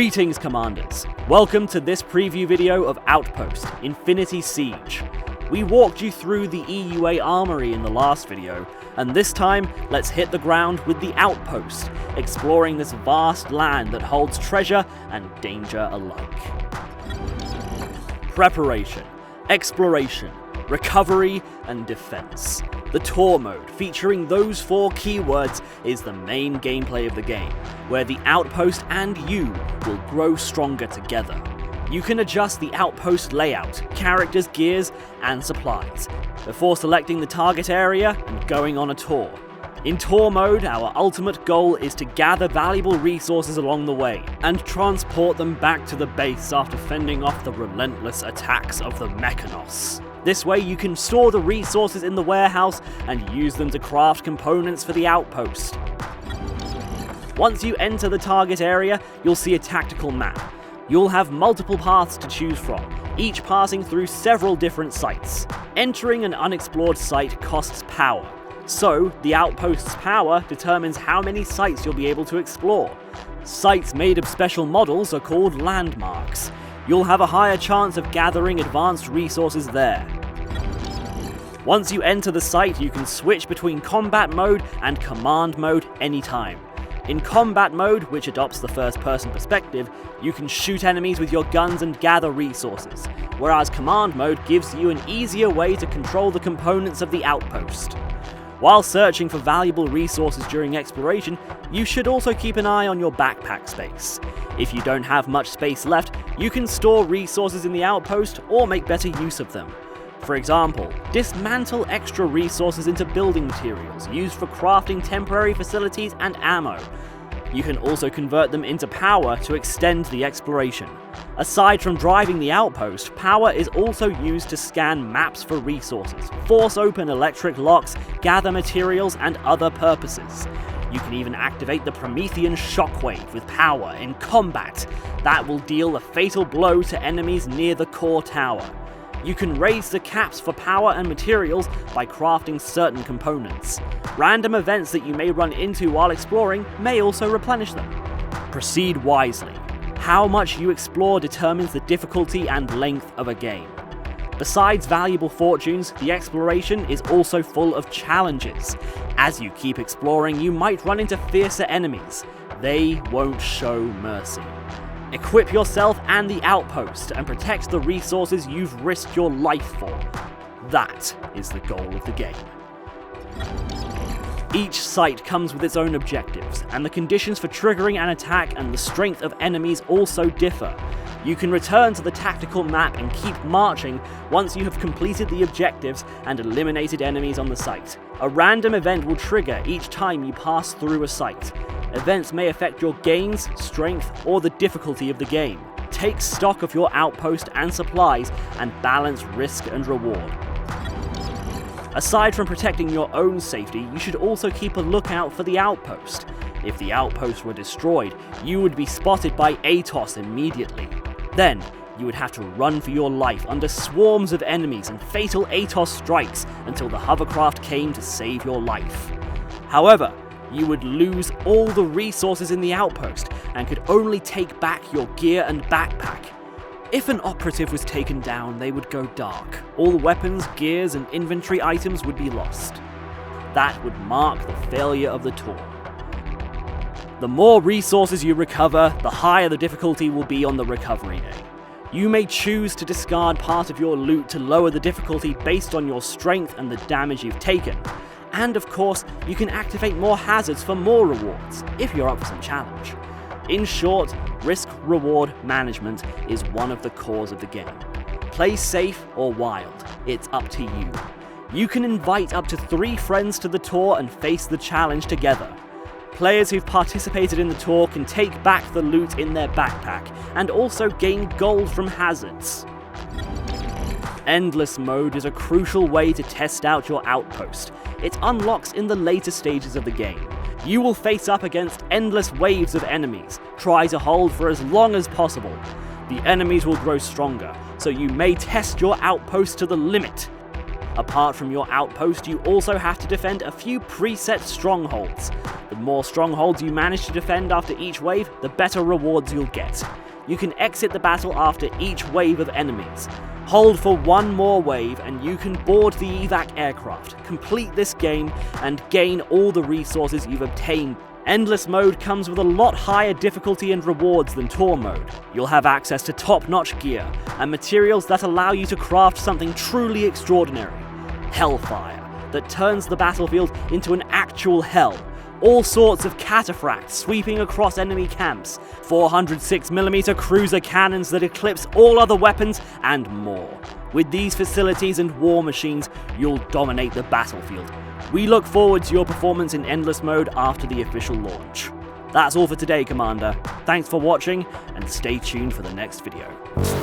Greetings, Commanders! Welcome to this preview video of Outpost, Infinity Siege. We walked you through the EUA armory in the last video, and this time, let's hit the ground with the Outpost, exploring this vast land that holds treasure and danger alike. Preparation, exploration, recovery, and defense. The tour mode, featuring those 4 keywords, is the main gameplay of the game, where the Outpost and you will grow stronger together. You can adjust the Outpost layout, characters, gears, and supplies, before selecting the target area and going on a tour. In tour mode, our ultimate goal is to gather valuable resources along the way, and transport them back to the base after fending off the relentless attacks of the Mechanos. This way you can store the resources in the warehouse and use them to craft components for the Outpost. Once you enter the target area, you'll see a tactical map. You'll have multiple paths to choose from, each passing through several different sites. Entering an unexplored site costs power, so the Outpost's power determines how many sites you'll be able to explore. Sites made of special models are called landmarks. You'll have a higher chance of gathering advanced resources there. Once you enter the site, you can switch between combat mode and command mode anytime. In combat mode, which adopts the first-person perspective, you can shoot enemies with your guns and gather resources, whereas command mode gives you an easier way to control the components of the Outpost. While searching for valuable resources during exploration, you should also keep an eye on your backpack space. If you don't have much space left, you can store resources in the Outpost or make better use of them. For example, dismantle extra resources into building materials used for crafting temporary facilities and ammo. You can also convert them into power to extend the exploration. Aside from driving the Outpost, power is also used to scan maps for resources, force open electric locks, gather materials, and other purposes. You can even activate the Promethean Shockwave with power in combat. That will deal a fatal blow to enemies near the core tower. You can raise the caps for power and materials by crafting certain components. Random events that you may run into while exploring may also replenish them. Proceed wisely. How much you explore determines the difficulty and length of a game. Besides valuable fortunes, the exploration is also full of challenges. As you keep exploring, you might run into fiercer enemies. They won't show mercy. Equip yourself and the Outpost and protect the resources you've risked your life for. That is the goal of the game. Each site comes with its own objectives, and the conditions for triggering an attack and the strength of enemies also differ. You can return to the tactical map and keep marching once you have completed the objectives and eliminated enemies on the site. A random event will trigger each time you pass through a site. Events may affect your gains, strength, or the difficulty of the game. Take stock of your Outpost and supplies and balance risk and reward. Aside from protecting your own safety, you should also keep a lookout for the Outpost. If the Outpost were destroyed, you would be spotted by Atos immediately. Then, you would have to run for your life under swarms of enemies and fatal Atos strikes until the hovercraft came to save your life. However, you would lose all the resources in the Outpost and could only take back your gear and backpack. If an operative was taken down, they would go dark. All weapons, gears, and inventory items would be lost. That would mark the failure of the tour. The more resources you recover, the higher the difficulty will be on the recovery day. You may choose to discard part of your loot to lower the difficulty based on your strength and the damage you've taken. And of course, you can activate more hazards for more rewards, if you're up for some challenge. In short, risk-reward management is one of the cores of the game. Play safe or wild, it's up to you. You can invite up to 3 friends to the tour and face the challenge together. Players who've participated in the tour can take back the loot in their backpack, and also gain gold from hazards. Endless mode is a crucial way to test out your Outpost. It unlocks in the later stages of the game. You will face up against endless waves of enemies. Try to hold for as long as possible. The enemies will grow stronger, so you may test your Outpost to the limit. Apart from your outpost, you also have to defend a few preset strongholds. The more strongholds you manage to defend after each wave, the better rewards you'll get. You can exit the battle after each wave of enemies. Hold for one more wave and you can board the evac aircraft, complete this game, and gain all the resources you've obtained. Endless mode comes with a lot higher difficulty and rewards than tour mode. You'll have access to top-notch gear and materials that allow you to craft something truly extraordinary. Hellfire, that turns the battlefield into an actual hell. All sorts of cataphracts sweeping across enemy camps, 406mm cruiser cannons that eclipse all other weapons, and more. With these facilities and war machines, you'll dominate the battlefield. We look forward to your performance in Endless Mode after the official launch. That's all for today, Commander. Thanks for watching, and stay tuned for the next video.